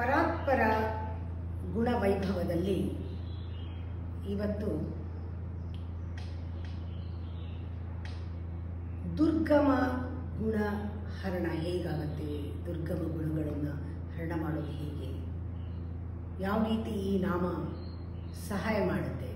ಪರಾತ್ಪರ ಗುಣವೈಭವದಲ್ಲಿ ಇವತ್ತು ದುರ್ಗಮ ಗುಣ ಹರಣ ಹೇಗಾಗುತ್ತೆ, ದುರ್ಗಮ ಗುಣಗಳನ್ನು ಹರಣ ಮಾಡೋದು ಹೇಗೆ, ಯಾವ ರೀತಿ ಈ ನಾಮ ಸಹಾಯ ಮಾಡುತ್ತೆ,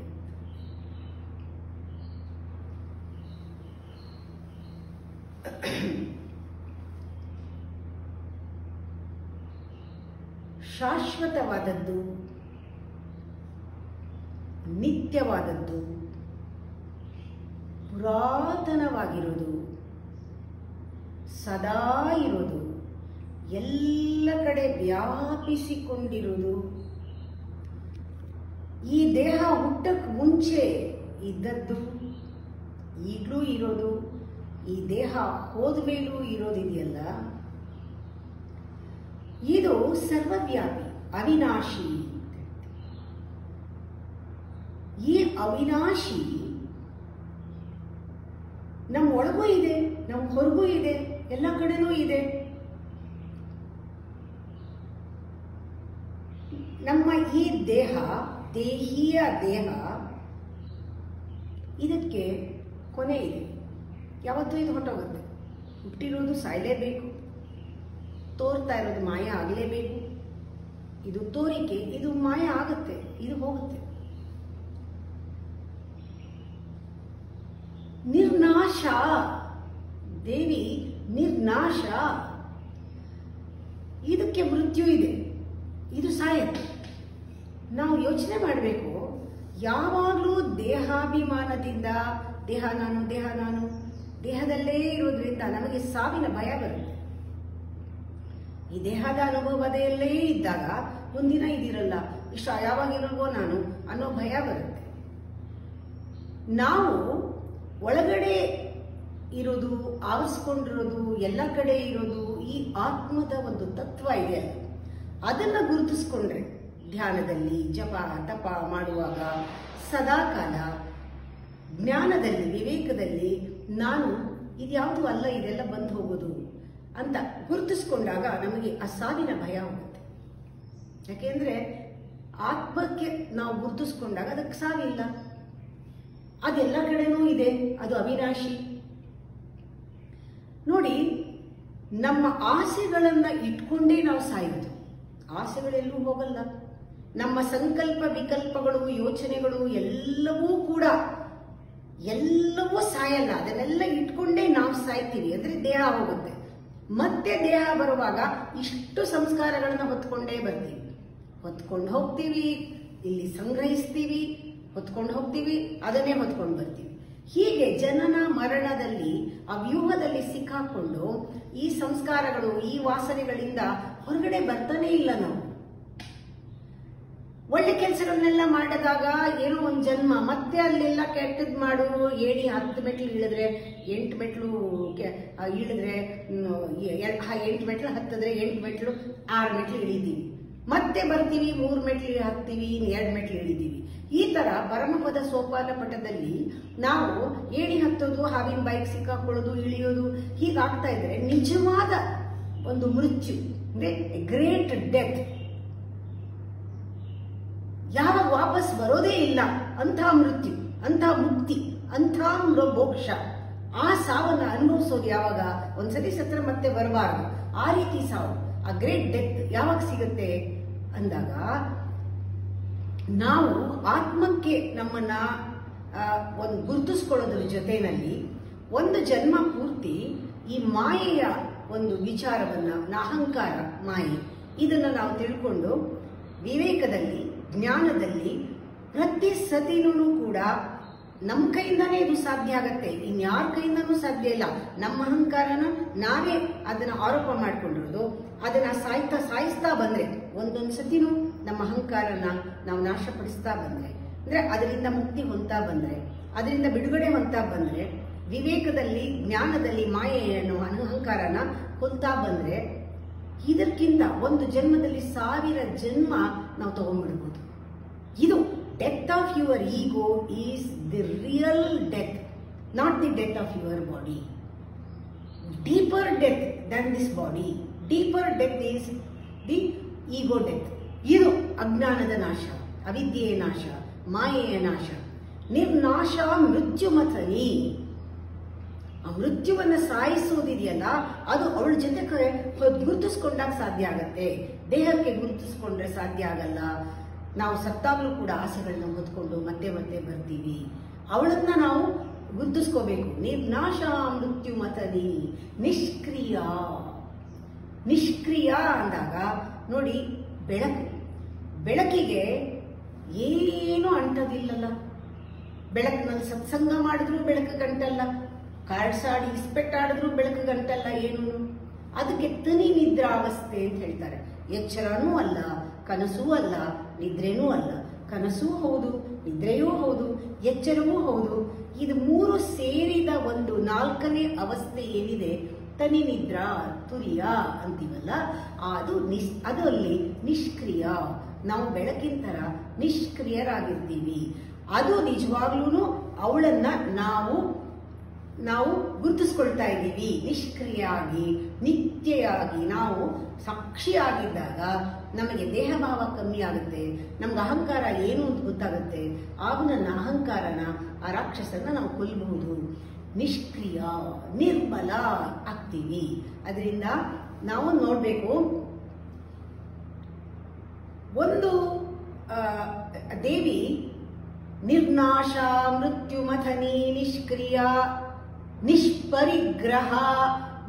ಶಾಶ್ವತವಾದದ್ದು, ನಿತ್ಯವಾದದ್ದು, ಪುರಾತನವಾಗಿರೋದು, ಸದಾ ಇರೋದು, ಎಲ್ಲ ಕಡೆ ವ್ಯಾಪಿಸಿಕೊಂಡಿರುವುದು, ಈ ದೇಹ ಹುಟ್ಟಕ್ಕೆ ಮುಂಚೆ ಇದ್ದದ್ದು, ಈಗಲೂ ಇರೋದು, ಈ ದೇಹ ಹೋದ ಮೇಲೂ ಇರೋದಿದೆಯಲ್ಲ, ಇದು ಸರ್ವವ್ಯಾಪಿ, ಅವಿನಾಶಿ. ಈ ಅವಿನಾಶಿ ನಮ್ಮ ಒಳಗೂ ಇದೆ, ನಮ್ಮ ಹೊರಗೂ ಇದೆ, ಎಲ್ಲ ಕಡೆನೂ ಇದೆ. ನಮ್ಮ ಈ ದೇಹ, ದೇಹೀಯ ದೇಹ, ಇದಕ್ಕೆ ಕೊನೆ ಇದೆ. ಯಾವತ್ತೂ ಇದು ಹೊಟ್ಟೋಗುತ್ತೆ. ಹುಟ್ಟಿರೋದು ಸಾಯಲೇಬೇಕು, ತೋರ್ತಾ ಇರೋದು ಮಾಯ ಆಗಲೇಬೇಕು. ಇದು ತೋರಿಕೆ, ಇದು ಮಾಯ ಆಗುತ್ತೆ, ಇದು ಹೋಗುತ್ತೆ. ನಿರ್ನಾಶ, ದೇವಿ ನಿರ್ನಾಶ. ಇದಕ್ಕೆ ಮೃತ್ಯು ಇದೆ, ಇದು ಸಾಯತ್ತೆ. ನಾವು ಯೋಚನೆ ಮಾಡಬೇಕು, ಯಾವಾಗಲೂ ದೇಹಾಭಿಮಾನದಿಂದ ದೇಹ ನಾನು ದೇಹ ನಾನು ದೇಹದಲ್ಲೇ ಇರೋದ್ರಿಂದ ನಮಗೆ ಸಾವಿನ ಭಯ ಬರುತ್ತೆ. ಈ ದೇಹದ ಅನುಭವದಲ್ಲೇ ಇದ್ದಾಗ ಒಂದಿನ ಇದಿರಲ್ಲ, ಯಾವಾಗಿರಲ್ವೋ ನಾನು ಅನ್ನೋ ಭಯ ಬರುತ್ತೆ. ನಾವು ಒಳಗಡೆ ಇರೋದು, ಆವರಿಸ್ಕೊಂಡಿರೋದು, ಎಲ್ಲ ಕಡೆ ಇರೋದು ಈ ಆತ್ಮದ ಒಂದು ತತ್ವ ಇದೆ. ಅದನ್ನು ಗುರುತಿಸ್ಕೊಂಡ್ರೆ ಧ್ಯಾನದಲ್ಲಿ, ಜಪ ತಪ ಮಾಡುವಾಗ ಸದಾಕಾಲ ಜ್ಞಾನದಲ್ಲಿ, ವಿವೇಕದಲ್ಲಿ ನಾನು ಇದ್ಯಾವುದು ಅಲ್ಲ, ಇದೆಲ್ಲ ಬಂದು ಹೋಗೋದು ಅಂತ ಗುರುತಿಸ್ಕೊಂಡಾಗ ನಮಗೆ ಆ ಸಾವಿನ ಭಯ ಹೋಗುತ್ತೆ. ಯಾಕೆಂದ್ರೆ ಆತ್ಮಕ್ಕೆ ನಾವು ಗುರುತಿಸ್ಕೊಂಡಾಗ ಅದಕ್ಕೆ ಸಾವಿಲ್ಲ, ಅದೆಲ್ಲ ಕಡೆನೂ ಇದೆ, ಅದು ಅವಿನಾಶಿ. ನೋಡಿ, ನಮ್ಮ ಆಸೆಗಳನ್ನ ಇಟ್ಕೊಂಡೇ ನಾವು ಸಾಯೋದು. ಆಸೆಗಳೆಲ್ಲೂ ಹೋಗಲ್ಲ. ನಮ್ಮ ಸಂಕಲ್ಪ ವಿಕಲ್ಪಗಳು, ಯೋಚನೆಗಳು ಎಲ್ಲವೂ ಕೂಡ ಎಲ್ಲವೂ ಸಾಯಲ್ಲ. ಅದನ್ನೆಲ್ಲ ಇಟ್ಕೊಂಡೇ ನಾವು ಸಾಯ್ತೀವಿ. ಅಂದ್ರೆ ದೇಹ ಹೋಗುತ್ತೆ, ಮತ್ತೆ ದೇಹ ಬರುವಾಗ ಇಷ್ಟು ಸಂಸ್ಕಾರಗಳನ್ನ ಹೊತ್ಕೊಂಡೇ ಬರ್ತೀವಿ. ಹೊತ್ಕೊಂಡು ಹೋಗ್ತೀವಿ, ಇಲ್ಲಿ ಸಂಗ್ರಹಿಸ್ತೀವಿ, ಹೊತ್ಕೊಂಡು ಹೋಗ್ತೀವಿ, ಅದನ್ನೇ ಹೊತ್ಕೊಂಡು ಬರ್ತೀವಿ. ಹೀಗೆ ಜನನ ಮರಣದಲ್ಲಿ ಆ ವ್ಯೂಹದಲ್ಲಿ ಸಿಕ್ಕಾಕೊಂಡು ಈ ಸಂಸ್ಕಾರಗಳು, ಈ ವಾಸನೆಗಳಿಂದ ಹೊರಗಡೆ ಬರ್ತಾನೆ ಇಲ್ಲ. ನಾವು ಒಳ್ಳೆ ಕೆಲಸಗಳನ್ನೆಲ್ಲ ಮಾಡಿದಾಗ ಏನೋ ಒಂದು ಜನ್ಮ, ಮತ್ತೆ ಅಲ್ಲೆಲ್ಲ ಕೆಟ್ಟದ್ ಮಾಡು, ಏಣಿ 10 ಮೆಟ್ಲು ಇಳಿದ್ರೆ 8 ಮೆಟ್ಲು ಇಳಿದ್ರೆ 8 ಮೆಟ್ಲು ಹತ್ತಿದ್ರೆ 8 ಮೆಟ್ಲು 6 ಮೆಟ್ಲು ಇಳಿತೀವಿ. ಮತ್ತೆ ಬರ್ತೀವಿ, 3 ಮೆಟ್ಲು ಹತ್ತೀವಿ, 2 ಮೆಟ್ಲು ಇಳಿತೀವಿ. ಈ ತರ ಪರಮಪದ ಸೋಪಾನ ಪಟದಲ್ಲಿ ನಾವು ಏಣಿ ಹತ್ತೋದು, ಹಾವಿನ ಬೈಕ್ ಸಿಕ್ಕಾಕೊಳ್ಳೋದು, ಇಳಿಯೋದು ಹೀಗಾಗ್ತಾ ಇದ್ರೆ ನಿಜವಾದ ಒಂದು ಮೃತ್ಯು, ಅಂದ್ರೆ ಗ್ರೇಟ್ ಡೆತ್, ಯಾವಾಗ ವಾಪಸ್ ಬರೋದೇ ಇಲ್ಲ ಅಂಥ ಮೃತ್ಯು, ಅಂಥ ಮುಕ್ತಿ, ಅಂಥ ಮೋಕ್ಷ. ಆ ಸಾವನ್ನ ಅನುಭವಿಸೋದು ಯಾವಾಗ? ಒಂದ್ಸತಿ ಸತ್ರ ಮತ್ತೆ ಬರಬಾರದು. ಆ ರೀತಿ ಸಾವು, ಆ ಗ್ರೇಟ್ ಡೆತ್ ಯಾವಾಗ ಸಿಗುತ್ತೆ ಅಂದಾಗ ನಾವು ಆತ್ಮಕ್ಕೆ ನಮ್ಮನ್ನ ಒಂದು ಗುರುತಿಸ್ಕೊಳ್ಳೋದ್ರ ಜೊತೆಯಲ್ಲಿ ಒಂದು ಜನ್ಮ ಪೂರ್ತಿ ಈ ಮಾಯೆಯ ಒಂದು ವಿಚಾರವನ್ನ, ಅಹಂಕಾರ ಮಾಯೆ, ಇದನ್ನ ನಾವು ತಿಳ್ಕೊಂಡು ವಿವೇಕದಲ್ಲಿ, ಜ್ಞಾನದಲ್ಲಿ ಪ್ರತಿ ಸತಿನೂ ಕೂಡ ನಮ್ಮ ಕೈಯಿಂದಾನೇ ಇದು ಸಾಧ್ಯ ಆಗತ್ತೆ. ಇನ್ಯಾರ ಕೈಯಿಂದನೂ ಸಾಧ್ಯ ಇಲ್ಲ. ನಮ್ಮ ಅಹಂಕಾರನ ನಾವೇ ಅದನ್ನ ಆರೋಪ ಮಾಡ್ಕೊಂಡಿರೋದು. ಅದನ್ನ ಸಾಯಿಸ್ತಾ ಬಂದ್ರೆ, ಒಂದೊಂದು ಸತಿನೂ ನಮ್ಮ ಅಹಂಕಾರನ ನಾವು ನಾಶಪಡಿಸ್ತಾ ಬಂದ್ರೆ, ಅಂದ್ರೆ ಅದರಿಂದ ಮುಕ್ತಿ ಹೊಂದ್ತಾ ಬಂದ್ರೆ, ಅದರಿಂದ ಬಿಡುಗಡೆ ಹೊಂದ್ತಾ ಬಂದ್ರೆ, ವಿವೇಕದಲ್ಲಿ, ಜ್ಞಾನದಲ್ಲಿ ಮಾಯೆಯನ್ನು, ಅಹಂಕಾರನ ಹೊಂದ್ತಾ ಬಂದ್ರೆ, ಇದಕ್ಕಿಂತ ಒಂದು ಜನ್ಮದಲ್ಲಿ 1000 ಜನ್ಮ ನಾವು ತಗೊಂಡ್ಬಿಡ್ಬೋದು. ಇದು death of your ego is the real death, not the death of your body. Deeper death than this body. Deeper death is the ego death. ಇದು ಅಜ್ಞಾನದ ನಾಶ, ಅವಿದ್ಯೆಯ ನಾಶ, ಮಾಯೆಯ ನಾಶ. ನಿರ್ನಾಶ ಮೃತ್ಯುಮಥನಿ. ಆ ಮೃತ್ಯುವನ್ನು ಸಾಯಿಸುವುದಿದೆಯಲ್ಲ, ಅದು ಅವಳ ಜೊತೆ ಗುರುತಿಸ್ಕೊಂಡಾಗ ಸಾಧ್ಯ ಆಗತ್ತೆ. ದೇಹಕ್ಕೆ ಗುರುತಿಸ್ಕೊಂಡ್ರೆ ಸಾಧ್ಯ ಆಗಲ್ಲ. ನಾವು ಸತ್ತಾಗಲೂ ಕೂಡ ಆಸೆಗಳನ್ನ ಹೊತ್ಕೊಂಡು ಮತ್ತೆ ಮತ್ತೆ ಬರ್ತೀವಿ. ಅವಳನ್ನ ನಾವು ಗುರುತಿಸ್ಕೋಬೇಕು. ನಿರ್ನಾಶ ಮೃತ್ಯುಮಥನಿ ನಿಷ್ಕ್ರಿಯ. ನಿಷ್ಕ್ರಿಯ ಅಂದಾಗ ನೋಡಿ, ಬೆಳಕಿಗೆ ಏನು ಅಂಟೋದಿಲ್ಲಲ್ಲ. ಬೆಳಕಿನಲ್ಲಿ ಸತ್ಸಂಗ ಮಾಡಿದ್ರು ಬೆಳಕು ಗಂಟಲ್ಲ, ಕಾರ್ಡ್ಸ್ ಆಡಿ ಇಸ್ಪೆಟ್ ಆಡಿದ್ರು ಬೆಳಕು ಗಂಟಲ್ಲ. ಏನು ಅದಕ್ಕೆ ತನಿ ನಿದ್ರಾವಸ್ಥೆ ಅಂತ ಹೇಳ್ತಾರೆ. ಎಚ್ಚರನೂ ಅಲ್ಲ, ಕನಸೂ ಅಲ್ಲ, ನಿದ್ರೆನೂ ಅಲ್ಲ. ಕನಸೂ ಹೌದು, ನಿದ್ರೆಯೂ ಹೌದು, ಎಚ್ಚರವೂ ಹೌದು. ಇದು ಮೂರು ಸೇರಿದ ಒಂದು ನಾಲ್ಕನೇ ಅವಸ್ಥೆ ಏನಿದೆ, ತನಿ ನಿದ್ರಾ ತುರಿಯ ಅಂತೀವಲ್ಲ, ಅದು ಅಲ್ಲಿ ನಿಷ್ಕ್ರಿಯ. ನಾವು ಬೆಳಕಿನ ತರ ನಿಷ್ಕ್ರಿಯರಾಗಿರ್ತೀವಿ. ಅದು ನಿಜವಾಗ್ಲೂ ಅವಳನ್ನ ನಾವು ಗುರುತಿಸ್ಕೊಳ್ತಾ ಇದ್ದೀವಿ. ನಿಷ್ಕ್ರಿಯಾಗಿ ನಿತ್ಯೆಯಾಗಿ ನಾವು ಸಾಕ್ಷಿಯಾಗಿದ್ದಾಗ ನಮಗೆ ದೇಹಭಾವ ಕಮ್ಮಿ ಆಗುತ್ತೆ. ನಮ್ಗೆ ಅಹಂಕಾರ ಏನು ಅಂತ ಗೊತ್ತಾಗುತ್ತೆ. ಆಗ ನನ್ನ ಅಹಂಕಾರನ, ಆ ರಾಕ್ಷಸನ್ನ ನಾವು ಕೊಲ್ಲಬಹುದು. ನಿಷ್ಕ್ರಿಯ ನಿರ್ಮಲ ಆಗ್ತೀವಿ. ಅದರಿಂದ ನಾವು ನೋಡ್ಬೇಕು, ಒಂದು ದೇವಿ ನಿರ್ನಾಶ ಮೃತ್ಯುಮಥನಿ ನಿಷ್ಕ್ರಿಯ ನಿಷ್ಪರಿಗ್ರಹ.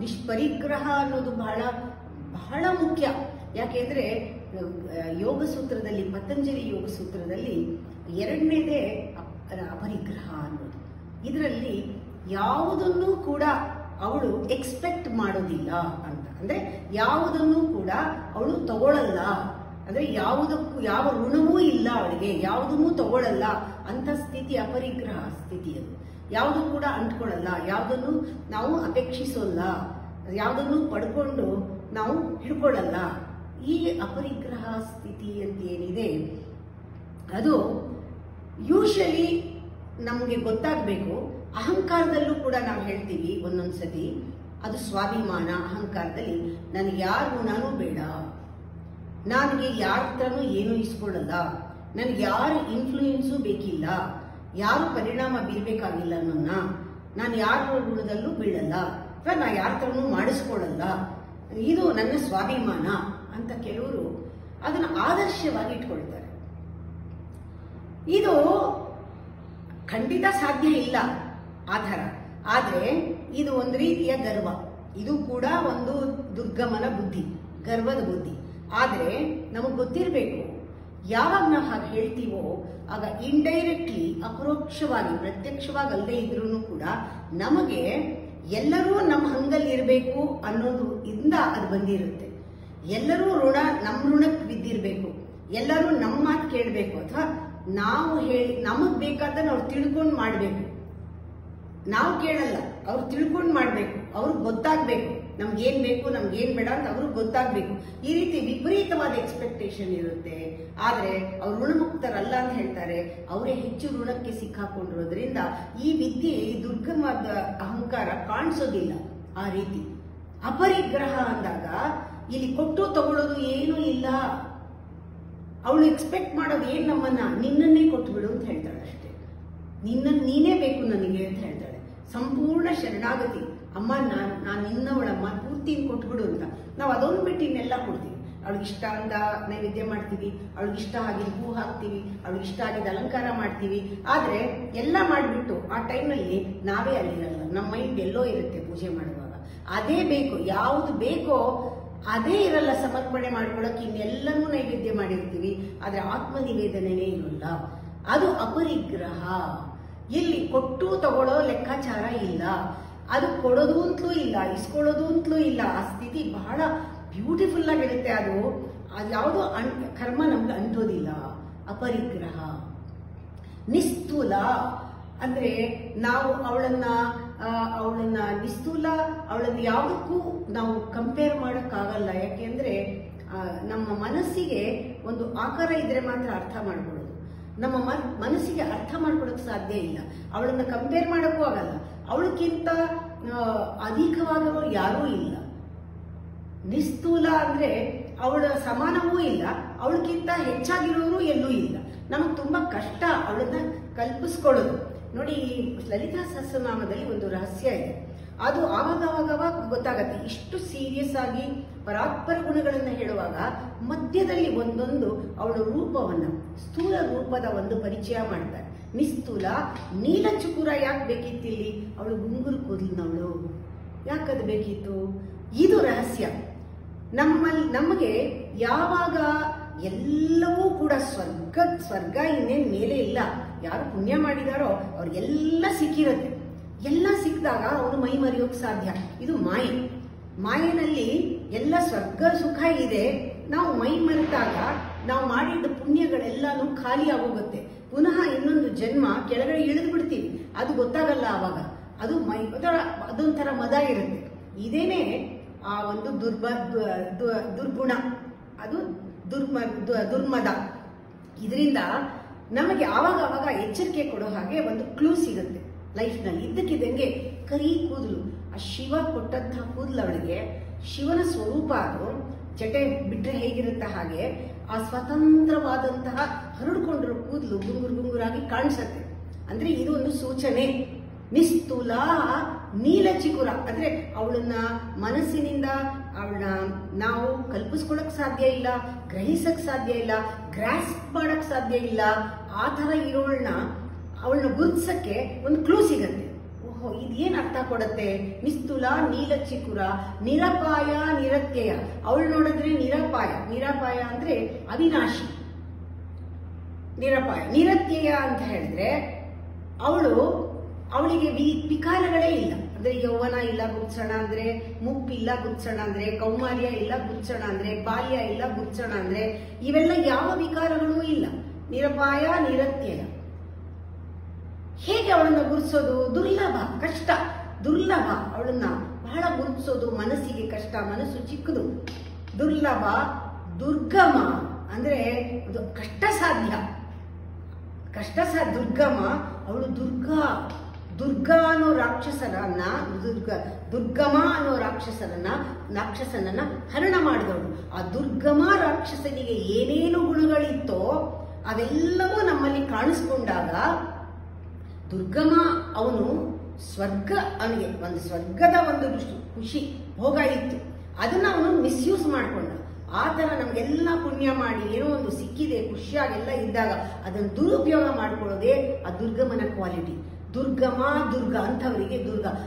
ನಿಷ್ಪರಿಗ್ರಹ ಅನ್ನೋದು ಬಹಳ ಬಹಳ ಮುಖ್ಯ. ಯಾಕೆಂದ್ರೆ ಯೋಗ ಸೂತ್ರದಲ್ಲಿ, ಪತಂಜಲಿ ಯೋಗ ಸೂತ್ರದಲ್ಲಿ ಎರಡನೇದೇ ಅಪರಿಗ್ರಹ ಅನ್ನೋದು. ಇದರಲ್ಲಿ ಯಾವುದನ್ನು ಕೂಡ ಅವಳು ಎಕ್ಸ್ಪೆಕ್ಟ್ ಮಾಡೋದಿಲ್ಲ ಅಂತ. ಅಂದ್ರೆ ಯಾವುದನ್ನು ಕೂಡ ಅವಳು ತಗೊಳ್ಳಲ್ಲ. ಅಂದ್ರೆ ಯಾವುದಕ್ಕೂ ಯಾವ ಋಣವೂ ಇಲ್ಲ ಅವಳಿಗೆ, ಯಾವುದನ್ನೂ ತಗೊಳ್ಳಲ್ಲ ಅಂತ ಸ್ಥಿತಿ ಅಪರಿಗ್ರಹ ಸ್ಥಿತಿ. ಅದು ಯಾವುದು ಕೂಡ ಅಂಟ್ಕೊಳ್ಳಲ್ಲ, ಯಾವುದನ್ನು ನಾವು ಅಪೇಕ್ಷಿಸೋಲ್ಲ, ಯಾವುದನ್ನು ಪಡ್ಕೊಂಡು ನಾವು ಹಿಡ್ಕೊಳ್ಳಲ್ಲ. ಈ ಅಪರಿಗ್ರಹ ಸ್ಥಿತಿ ಅಂತ ಏನಿದೆ, ಅದು ಯೂಶಲಿ ನಮಗೆ ಗೊತ್ತಾಗಬೇಕು. ಅಹಂಕಾರದಲ್ಲೂ ಕೂಡ ನಾವು ಹೇಳ್ತೀವಿ ಒಂದೊಂದ್ಸತಿ, ಅದು ಸ್ವಾಭಿಮಾನ. ಅಹಂಕಾರದಲ್ಲಿ ನನಗೆ ಯಾರ ಗುಣನೂ ಬೇಡ, ನನಗೆ ಯಾರ ಹತ್ರನೂ ಏನೂ ಇಸ್ಕೊಳ್ಳಲ್ಲ, ನನಗೆ ಯಾರ ಇನ್ಫ್ಲೂಯೆನ್ಸು ಬೇಕಿಲ್ಲ, ಯಾರು ಪರಿಣಾಮ ಬೀರ್ಬೇಕಾಗಿಲ್ಲ ನನ್ನ, ನಾನು ಯಾರ ಗುಣದಲ್ಲೂ ಬೀಳಲ್ಲ, ಅಥವಾ ನಾ ಯಾರ ಹತ್ರನೂ ಮಾಡಿಸ್ಕೊಳ್ಳಲ್ಲ, ಇದು ನನ್ನ ಸ್ವಾಭಿಮಾನ ಅಂತ ಕೆಲವರು ಅದನ್ನು ಆದರ್ಶವಾಗಿ ಇಟ್ಕೊಳ್ತಾರೆ. ಇದು ಖಂಡಿತ ಸಾಧ್ಯ ಇಲ್ಲ ಆ ಥರ. ಆದರೆ ಇದು ಒಂದು ರೀತಿಯ ಗರ್ವ. ಇದು ಕೂಡ ಒಂದು ದುರ್ಗಮನ ಬುದ್ಧಿ, ಗರ್ವದ ಬುದ್ಧಿ. ಆದರೆ ನಮಗೆ ಗೊತ್ತಿರಬೇಕು, ಯಾವಾಗ ನಾವು ಹಾಗೆ ಹೇಳ್ತೀವೋ ಆಗ ಇಂಡೈರೆಕ್ಟ್ಲಿ, ಅಪರೋಕ್ಷವಾಗಿ, ಪ್ರತ್ಯಕ್ಷವಾಗಿ ಅಲ್ಲದೆ ಇದ್ರೂ ಕೂಡ ನಮಗೆ ಎಲ್ಲರೂ ನಮ್ಮ ಹಂಗಲ್ಲಿ ಇರಬೇಕು ಅನ್ನೋದು ಇಂದ ಅದು ಬಂದಿರುತ್ತೆ. ಎಲ್ಲರೂ ನಮ್ಮ ಋಣಕ್ಕೆ ಬಿದ್ದಿರಬೇಕು, ಎಲ್ಲರೂ ನಮ್ಮ ಮಾತು ಕೇಳಬೇಕು, ಅಥವಾ ನಾವು ಹೇಳಿ ನಮಗ್ ಬೇಕಾದನ್ನು ಅವ್ರು ತಿಳ್ಕೊಂಡು ಮಾಡಬೇಕು. ನಾವು ಕೇಳಲ್ಲ, ಅವ್ರು ತಿಳ್ಕೊಂಡು ಮಾಡಬೇಕು, ಅವ್ರಿಗೆ ಗೊತ್ತಾಗಬೇಕು ನಮ್ಗೇನ್ ಬೇಕು, ನಮ್ಗೇನ್ ಬೇಡ ಅಂತ ಅವ್ರಿಗೆ ಗೊತ್ತಾಗಬೇಕು. ಈ ರೀತಿ ವಿಪರೀತವಾದ ಎಕ್ಸ್ಪೆಕ್ಟೇಷನ್ ಇರುತ್ತೆ. ಆದರೆ ಅವ್ರು ಋಣಮುಕ್ತರಲ್ಲ ಅಂತ ಹೇಳ್ತಾರೆ. ಅವರೇ ಹೆಚ್ಚು ಋಣಕ್ಕೆ ಸಿಕ್ಕಾಕೊಂಡಿರೋದ್ರಿಂದ ಈ ವಿದ್ಯೆ, ಈ ದುರ್ಗಮವಾದ ಅಹಂಕಾರ ಕಾಣಿಸೋದಿಲ್ಲ. ಆ ರೀತಿ ಅಪರಿಗ್ರಹ ಅಂದಾಗ ಇಲ್ಲಿ ಕೊಟ್ಟು ತಗೊಳ್ಳೋದು ಏನೂ ಇಲ್ಲ. ಅವಳು ಎಕ್ಸ್ಪೆಕ್ಟ್ ಮಾಡೋದು ಏನ್, ನಮ್ಮನ್ನ ನಿನ್ನನ್ನೇ ಕೊಟ್ಟು ಬಿಡು ಅಂತ ಹೇಳ್ತಾಳೆ ಅಷ್ಟೇ. ನೀನೇ ಬೇಕು ನನಗೆ ಅಂತ ಹೇಳ್ತಾಳೆ. ಸಂಪೂರ್ಣ ಶರಣಾಗತಿ. ಅಮ್ಮ ನಾನು ನಿನ್ನವಳಮ್ಮ, ಪೂರ್ತಿ ಕೊಟ್ಬಿಡು ಅಂತ. ನಾವು ಅದೊಂದು ಬಿಟ್ಟು ಇನ್ನೆಲ್ಲ ಕೊಡ್ತೀವಿ. ಅವಳಿಗಿಷ್ಟ ಅಂತ ನೈವೇದ್ಯ ಮಾಡ್ತೀವಿ, ಅವಳಿಗಿಷ್ಟ ಆಗಿದ್ದು ಹೂ ಹಾಕ್ತೀವಿ, ಅವಳಿಗಿಷ್ಟ ಆಗಿದ್ದು ಅಲಂಕಾರ ಮಾಡ್ತೀವಿ. ಆದರೆ ಎಲ್ಲ ಮಾಡಿಬಿಟ್ಟು ಆ ಟೈಮಲ್ಲಿ ನಾವೇ ಅಲ್ಲಿರಲ್ಲ, ನಮ್ಮ ಮೈಂಡ್ ಎಲ್ಲೋ ಇರುತ್ತೆ ಪೂಜೆ ಮಾಡುವಾಗ. ಅದೇ ಬೇಕು, ಯಾವುದು ಬೇಕೋ ಅದೇ ಇರಲ್ಲ ಸಮರ್ಪಣೆ ಮಾಡ್ಕೊಳಕ್ಕೆ. ಇನ್ನೆಲ್ಲನೂ ನೈವೇದ್ಯ ಮಾಡಿರ್ತೀವಿ, ಆದರೆ ಆತ್ಮನಿವೇದನೆನೇ ಇರಲ್ಲ. ಅದು ಅಪರಿಗ್ರಹ. ಇಲ್ಲಿ ಕೊಟ್ಟು ತಗೊಳ್ಳೋ ಲೆಕ್ಕಾಚಾರ ಇಲ್ಲ. ಅದು ಕೊಡೋದು ಅಂತಲೂ ಇಲ್ಲ, ಇಸ್ಕೊಳ್ಳೋದು ಅಂತಲೂ ಇಲ್ಲ. ಆ ಸ್ಥಿತಿ ಬಹಳ ಬ್ಯೂಟಿಫುಲ್ ಆಗಿರುತ್ತೆ. ಅದು ಯಾವುದೋ ಕರ್ಮ ನಮ್ಗೆ ಅಂಟೋದಿಲ್ಲ. ಅಪರಿಗ್ರಹ. ನಿಸ್ತೂಲ ಅಂದ್ರೆ ನಾವು ಅವಳನ್ನ ನಿಸ್ತೂಲ, ಅವಳನ್ನ ಯಾವುದಕ್ಕೂ ನಾವು ಕಂಪೇರ್ ಮಾಡೋಕ್ಕಾಗಲ್ಲ. ಯಾಕೆಂದ್ರೆ ನಮ್ಮ ಮನಸ್ಸಿಗೆ ಒಂದು ಆಕಾರ ಇದ್ರೆ ಮಾತ್ರ ಅರ್ಥ ಮಾಡ್ಕೊಳ್ಳೋದು. ನಮ್ಮ ಮನಸ್ಸಿಗೆ ಅರ್ಥ ಮಾಡ್ಕೊಳ್ಳೋಕೆ ಸಾಧ್ಯ ಇಲ್ಲ. ಅವಳನ್ನ ಕಂಪೇರ್ ಮಾಡೋಕ್ಕೂ ಆಗಲ್ಲ. ಅವಳಕ್ಕಿಂತ ಅಧಿಕವಾಗಿರೋರು ಯಾರೂ ಇಲ್ಲ. ನಿಸ್ತೂಲ ಅಂದ್ರೆ ಅವಳ ಸಮಾನವೂ ಇಲ್ಲ, ಅವಳಕ್ಕಿಂತ ಹೆಚ್ಚಾಗಿರೋರು ಎಲ್ಲೂ ಇಲ್ಲ. ನಮಗೆ ತುಂಬಾ ಕಷ್ಟ ಅವಳನ್ನ ಕಲ್ಪಿಸ್ಕೊಳ್ಳೋದು. ನೋಡಿ, ಲಲಿತಾ ಸಹಸ್ರನಾಮದಲ್ಲಿ ಒಂದು ರಹಸ್ಯ ಇದೆ. ಅದು ಆವಾಗ ಗೊತ್ತಾಗತ್ತೆ. ಇಷ್ಟು ಸೀರಿಯಸ್ ಆಗಿ ಪರಾತ್ಪರ ಗುಣಗಳನ್ನ ಹೇಳುವಾಗ ಮಧ್ಯದಲ್ಲಿ ಒಂದೊಂದು ಅವಳ ರೂಪವನ್ನ, ಸ್ಥೂಲ ರೂಪದ ಒಂದು ಪರಿಚಯ ಮಾಡ್ತಾರೆ. ನಿಸ್ತೂಲ, ನೀಲ ಚುಕುರ ಯಾಕೆ ಬೇಕಿತ್ತು ಇಲ್ಲಿ? ಅವಳು ಗುಂಗುರು ಕೂದಲಿನವಳು, ಯಾಕದು ಬೇಕಿತ್ತು? ಇದು ರಹಸ್ಯ. ನಮಗೆ ಯಾವಾಗ ಎಲ್ಲವೂ ಕೂಡ ಸ್ವರ್ಗ ಇನ್ನೇನ್ ಮೇಲೆ ಇಲ್ಲ, ಯಾರು ಪುಣ್ಯ ಮಾಡಿದಾರೋ ಅವ್ರಿಗೆಲ್ಲ ಸಿಕ್ಕಿರತ್ತೆ. ಎಲ್ಲ ಸಿಕ್ಕಿದಾಗ ಅವನು ಮೈ ಮರೆಯೋಕ್ ಸಾಧ್ಯ. ಇದು ಮಾಯೆನಲ್ಲಿ ಎಲ್ಲ ಸ್ವರ್ಗ ಸುಖ ಇದೆ. ನಾವು ಮೈ ಮರೆತಾಗ ನಾವು ಮಾಡಿದ ಪುಣ್ಯಗಳೆಲ್ಲಾನು ಖಾಲಿ ಆಗೋಗುತ್ತೆ. ಪುನಃ ಇನ್ನೊಂದು ಜನ್ಮ ಕೆಳಗಡೆ ಇಳಿದು ಬಿಡ್ತೀವಿ, ಅದು ಗೊತ್ತಾಗಲ್ಲ. ಆವಾಗ ಅದು ಅದೊಂಥರ ಮದ ಇರುತ್ತೆ. ಇದೇನೆ ಆ ಒಂದು ದುರ್ಗುಣ, ಅದು ದುರ್ಮದ. ಇದರಿಂದ ನಮಗೆ ಆವಾಗ ಎಚ್ಚರಿಕೆ ಕೊಡೋ ಹಾಗೆ ಒಂದು ಕ್ಲೂ ಸಿಗುತ್ತೆ ಲೈಫ್ನಲ್ಲಿ. ಇದ್ದಕ್ಕಿದ್ದಂಗೆ ಕರಿ ಕೂದಲು, ಆ ಶಿವ ಕೊಟ್ಟಂತಹ ಕೂದಲು ಅವಳಿಗೆ ಶಿವನ ಸ್ವರೂಪ. ಅದು ಜಟೆ ಬಿಟ್ರೆ ಹೇಗಿರುತ್ತೆ ಹಾಗೆ ಆ ಸ್ವತಂತ್ರವಾದಂತಹ ಹರಡ್ಕೊಂಡಿರೋ ಕೂದಲು ಗುಂಗುರಾಗಿ ಕಾಣಿಸತ್ತೆ. ಅಂದ್ರೆ ಇದು ಒಂದು ಸೂಚನೆ. ನಿಸ್ತೂಲ ನೀಲ ಚಿಗುರ ಅಂದ್ರೆ ಅವಳನ್ನ ಮನಸ್ಸಿನಿಂದ ಅವಳನ್ನ ನಾವು ಕಲ್ಪಿಸ್ಕೊಳಕ್ ಸಾಧ್ಯ ಇಲ್ಲ, ಗ್ರಹಿಸಕ್ ಸಾಧ್ಯ ಇಲ್ಲ, ಗ್ರಾಸ್ಪ್ ಮಾಡಕ್ ಸಾಧ್ಯ ಇಲ್ಲ. ಆ ತರ ಇರೋಳನ್ನ ಅವಳನ್ನ ಗುರುತಿಸಕ್ಕೆ ಒಂದು ಕ್ಲೂ ಸಿಗತ್ತೆ. ಓಹೋ, ಇದೇನ್ ಅರ್ಥ ಕೊಡತ್ತೆ? ನಿಸ್ತೂಲ ನೀಲ ಚಿಗುರ, ನಿರಪಾಯ ನಿರತ್ಯಯ. ಅವಳು ನೋಡಿದ್ರೆ ನಿರಪಾಯ ಅಂದ್ರೆ ಅವಿನಾಶಿ. ನಿರತ್ಯಯ ಅಂತ ಹೇಳಿದ್ರೆ ಅವಳಿಗೆ ವಿಕಾರಗಳೇ ಇಲ್ಲ. ಅಂದ್ರೆ ಯೌವನ ಇಲ್ಲ ಗುರ್ಸಣ ಅಂದ್ರೆ, ಮುಪ್ಪಿಲ್ಲ ಗುರ್ಸಣ ಅಂದ್ರೆ, ಕೌಮಾರ್ಯ ಇಲ್ಲ ಗುರ್ಸಣ ಅಂದ್ರೆ, ಬಾಲ್ಯ ಇಲ್ಲ ಗುರ್ಸಣ ಅಂದ್ರೆ, ಇವೆಲ್ಲ ಯಾವ ವಿಕಾರಗಳೂ ಇಲ್ಲ. ನಿರಪಾಯ ನಿರತ್ಯಯ. ಹೇಗೆ ಅವಳನ್ನ ಗುರ್ಸೋದು? ದುರ್ಲಭ. ಅವಳನ್ನ ಬಹಳ ಗುರ್ತಿಸೋದು ಮನಸ್ಸಿಗೆ ಕಷ್ಟ. ಮನಸ್ಸು ಚಿಕ್ಕದು. ದುರ್ಗಮ ಅಂದ್ರೆ ಅದು ಕಷ್ಟ ಸಾಧ್ಯ. ದುರ್ಗಮ. ಅವಳು ದುರ್ಗಾ ಅನ್ನೋ ದುರ್ಗಮ ಅನ್ನೋ ರಾಕ್ಷಸನನ್ನ ಹರಣ ಮಾಡಿದವಳು. ಆ ದುರ್ಗಮ ರಾಕ್ಷಸನಿಗೆ ಏನೇನು ಗುಣಗಳಿತ್ತೋ ಅವೆಲ್ಲವೂ ನಮ್ಮಲ್ಲಿ ಕಾಣಿಸ್ಕೊಂಡಾಗ ದುರ್ಗಮ ಅವನು ಅವನಿಗೆ ಒಂದು ಸ್ವರ್ಗದ ಒಂದು ಖುಷಿ ಭೋಗ ಇತ್ತು. ಅದನ್ನ ಅವನು ಮಿಸ್ಯೂಸ್ ಮಾಡ್ಕೊಂಡ. ಆ ತರ ನಮ್ಗೆಲ್ಲ ಪುಣ್ಯ ಮಾಡಿ ಏನೋ ಒಂದು ಸಿಕ್ಕಿದೆ, ಖುಷಿಯಾಗೆಲ್ಲ ಇದ್ದಾಗ ಅದನ್ನು ದುರುಪಯೋಗ ಮಾಡ್ಕೊಳ್ಳೋದೇ ಆ ದುರ್ಗಮನ ಕ್ವಾಲಿಟಿ. ದುರ್ಗ ಅಂತವರಿಗೆ